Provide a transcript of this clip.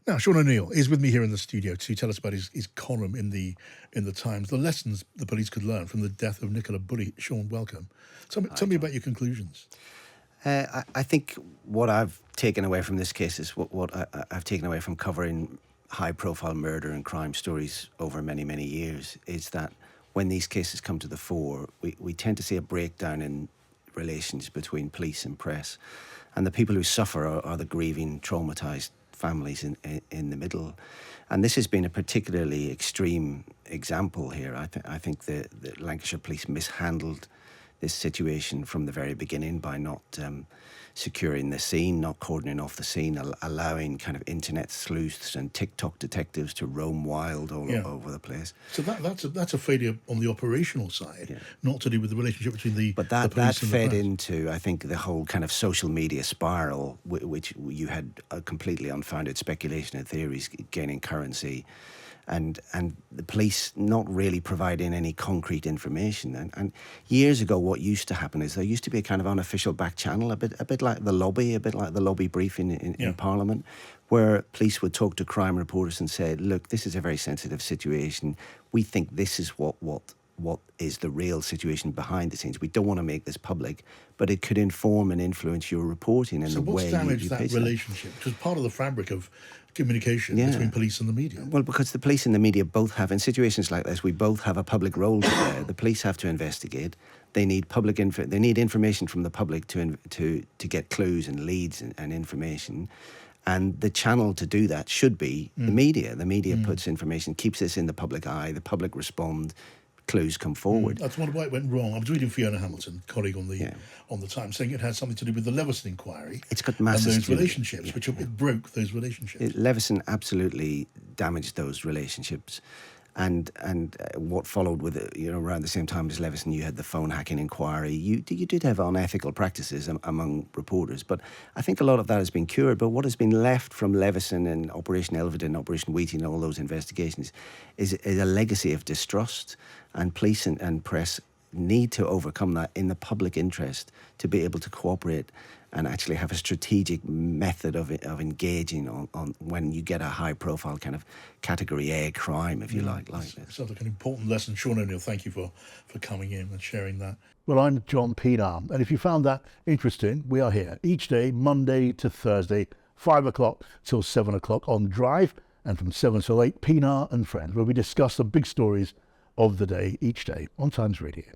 Now, Sean O'Neill is with me here in the studio to tell us about his column in the Times, the lessons the police could learn from the death of Nicola Bulley. Sean, welcome. Tell me about your conclusions. I think what I've taken away from this case is what I've taken away from covering high-profile murder and crime stories over many, many years is that when these cases come to the fore, we tend to see a breakdown in relations between police and press. And the people who suffer are the grieving, traumatised families in the middle. And this has been a particularly extreme example here. I think the Lancashire Police mishandled this situation from the very beginning by not securing the scene, not cordoning off the scene, allowing kind of internet sleuths and Tik Tok detectives to roam wild all over the place. So that's a failure on the operational side, not to do with the relationship between the police and the press. But that fed into, I think, the whole kind of social media spiral, which you had a completely unfounded speculation and theories gaining currency. And the police not really providing any concrete information. And years ago, what used to happen is there used to be a kind of unofficial back channel, a bit like the lobby briefing in Parliament, where police would talk to crime reporters and say, look, this is a very sensitive situation. We think this is what is the real situation behind the scenes. We don't want to make this public, but it could inform and influence your reporting and the way you So what's damaged that relationship? Because part of the fabric of communication between police and the media. Well, because the police and the media both have, in situations like this, we both have a public role to play. The police have to investigate. They need they need information from the public to get clues and leads and information. And the channel to do that should be the media. The media puts information, keeps this in the public eye. The public respond. Clues come forward. That's why it went wrong. I was reading Fiona Hamilton, colleague on the Times, saying it had something to do with the Leveson inquiry. It's got massive and those relationships, which it broke those relationships. Leveson absolutely damaged those relationships, and what followed with it, around the same time as Leveson, you had the phone hacking inquiry. You did have unethical practices among reporters, but I think a lot of that has been cured. But what has been left from Leveson and Operation Elvedon, Operation Wheating, and all those investigations is a legacy of distrust. And police and press need to overcome that in the public interest to be able to cooperate and actually have a strategic method of engaging on when you get a high-profile kind of Category A crime, if you like this. Sounds like an important lesson. Sean O'Neill, thank you for coming in and sharing that. Well, I'm John Pienaar, and if you found that interesting, we are here each day, Monday to Thursday, 5 o'clock till 7 o'clock on Drive, and from 7 till 8, Pienaar and Friends, where we discuss the big stories of the day each day on Times Radio.